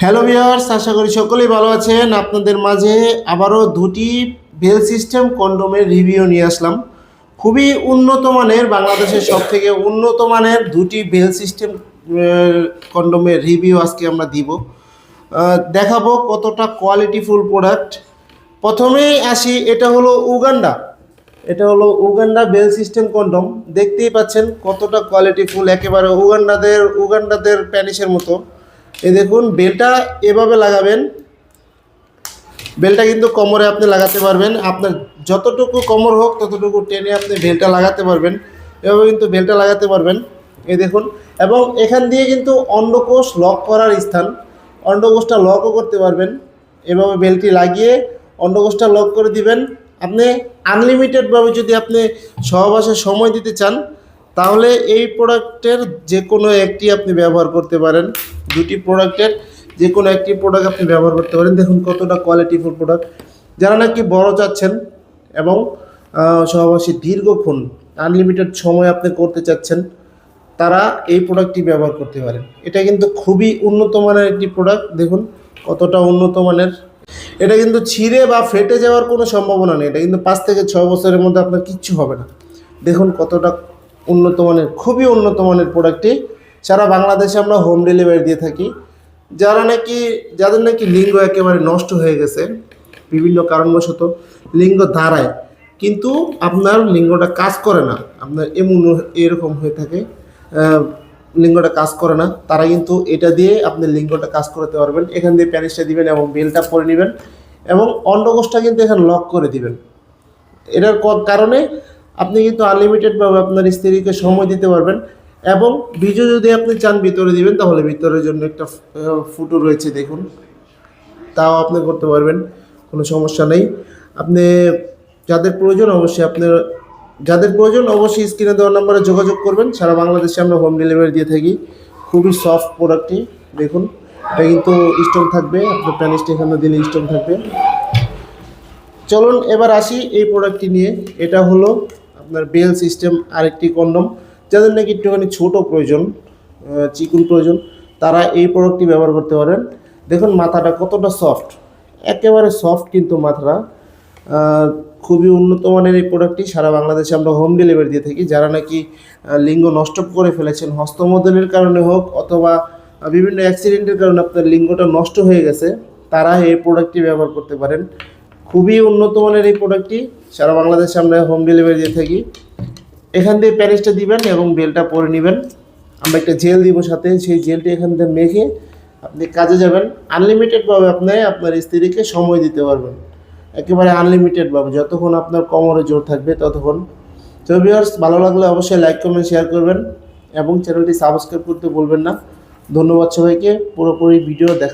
Hello viewers, আশা করি সকলেই ভালো আছেন। আপনাদের মাঝে আবারও দুটি বেল সিস্টেম কন্ডোমের রিভিউ নিয়ে আসলাম। খুবই উন্নত মানের, বাংলাদেশের সবথেকে উন্নত মানের দুটি বেল সিস্টেম কন্ডোমের রিভিউ আজকে আমরা দিব। দেখাবো কতটা কোয়ালিটিফুল প্রোডাক্ট। প্রথমেই আসি, এটা হলো উগান্ডা বেল সিস্টেম কন্ডোম। দেখতেই পাচ্ছেন কতটা কোয়ালিটিফুল, একেবারে উগান্ডাদের প্যানিসের মতো। এই দেখুন, বেলটা এভাবে লাগাবেন। বেলটা কিন্তু কোমরে আপনি লাগাতে পারবেন, আপনার যতটুকু কোমর হোক ততটুকু টেনে আপনি বেলটা লাগাতে পারবেন। এভাবে কিন্তু বেলটা লাগাতে পারবেন, এই দেখুন। এবং এখান দিয়ে কিন্তু অন্ডকোষ লক করার স্থান, অন্ডকোষটা লকও করতে পারবেন। এভাবে বেলটি লাগিয়ে অন্ডকোষটা লক করে দিবেন। আপনি আনলিমিটেডভাবে যদি আপনি সহবাসে সময় দিতে চান, তাহলে এই প্রোডাক্টের যে কোনো একটি আপনি ব্যবহার করতে পারেন। দুটি প্রোডাক্টের যে কোনো একটি প্রোডাক্ট আপনি ব্যবহার করতে পারেন। দেখুন কতটা কোয়ালিটিফুল প্রোডাক্ট। যারা নাকি বড় চাচ্ছেন এবং সহবাসী দীর্ঘক্ষণ আনলিমিটেড সময় আপনি করতে চাচ্ছেন, তারা এই প্রোডাক্টটি ব্যবহার করতে পারেন। এটা কিন্তু খুবই উন্নত মানের একটি প্রোডাক্ট। দেখুন কতটা উন্নত মানের। এটা কিন্তু ছিঁড়ে বা ফেটে যাওয়ার কোনো সম্ভাবনা নেই। এটা কিন্তু 5 থেকে 6 বছরের মধ্যে আপনার কিচ্ছু হবে না। দেখুন কতটা উন্নত মানের, খুবই উন্নত মানের প্রোডাক্টটি। সারা বাংলাদেশে আমরা হোম ডেলিভারি দিয়ে থাকি। যাদের নাকি লিঙ্গ একেবারে নষ্ট হয়ে গেছে, বিভিন্ন কারণবশত লিঙ্গ দাঁড়ায় কিন্তু আপনার লিঙ্গটা কাজ করে না, আপনার এরকম হয়ে থাকে, লিঙ্গটা কাজ করে না, তারা কিন্তু এটা দিয়ে আপনি লিঙ্গটা কাজ করতে পারবেন। এখান দিয়ে প্যানিসটা দিবেন এবং বেলটা পরে নেবেন এবং অন্ডকোষটা কিন্তু এখানে লক করে দিবেন। এটার কারণে আপনি কিন্তু আনলিমিটেডভাবে আপনার স্ত্রীকে সময় দিতে পারবেন। এবং বীজও যদি আপনি চান ভিতরে দিবেন, তাহলে ভিতরের জন্য একটা ফুটো রয়েছে দেখুন, তাও আপনি করতে পারবেন, কোনো সমস্যা নেই। আপনি যাদের প্রয়োজন অবশ্যই স্ক্রিনে দেওয়া নাম্বারে যোগাযোগ করবেন। সারা বাংলাদেশে আমরা হোম ডেলিভারি দিয়ে থাকি। খুবই সফট প্রোডাক্টটি, দেখুন। এটা কিন্তু স্টোন থাকবে, আপনার প্যানিসটা এখানে দিলে স্টোন থাকবে। চলুন এবার আসি এই প্রোডাক্টটি নিয়ে। এটা হলো আপনার বেল সিস্টেম আরেকটি কন্ডম। যাদের নাকি একটুখানি ছোটো প্রয়োজন, চিকুন প্রয়োজন, তারা এই প্রোডাক্টটি ব্যবহার করতে পারেন। দেখুন মাথাটা কতটা সফট, একেবারে সফট কিন্তু মাথাটা। খুবই উন্নত মানের এই প্রোডাক্টটি। সারা বাংলাদেশে আমরা হোম ডেলিভারি দিয়ে থাকি। যারা নাকি লিঙ্গ নষ্ট করে ফেলেছেন, হস্তমোদনের কারণে হোক অথবা বিভিন্ন অ্যাক্সিডেন্টের কারণে আপনার লিঙ্গটা নষ্ট হয়ে গেছে, তারা এই প্রোডাক্টটি ব্যবহার করতে পারেন। খুবই উন্নত মানের এই প্রোডাক্টটি। সারা বাংলাদেশে আমরা হোম ডেলিভারি দিয়ে থাকি। এখান দিয়ে প্যানিসটা দিবেন এবং বেলটা পরে নেবেন। আমরা একটা জেল দিব সাথে, সেই জেলটি এখান থেকে মেখে আপনি কাজে যাবেন। আনলিমিটেডভাবে আপনি আপনার স্ত্রীকে সময় দিতে পারবেন, একেবারে আনলিমিটেডভাবে, যতক্ষণ আপনার কোমরে জোর থাকবে ততক্ষণ। তো ভিউয়ার্স, ভালো লাগলে অবশ্যই লাইক কমেন্ট শেয়ার করবেন এবং চ্যানেলটি সাবস্ক্রাইব করতে ভুলবেন না। ধন্যবাদ সবাইকে পুরোপুরি ভিডিও দেখা।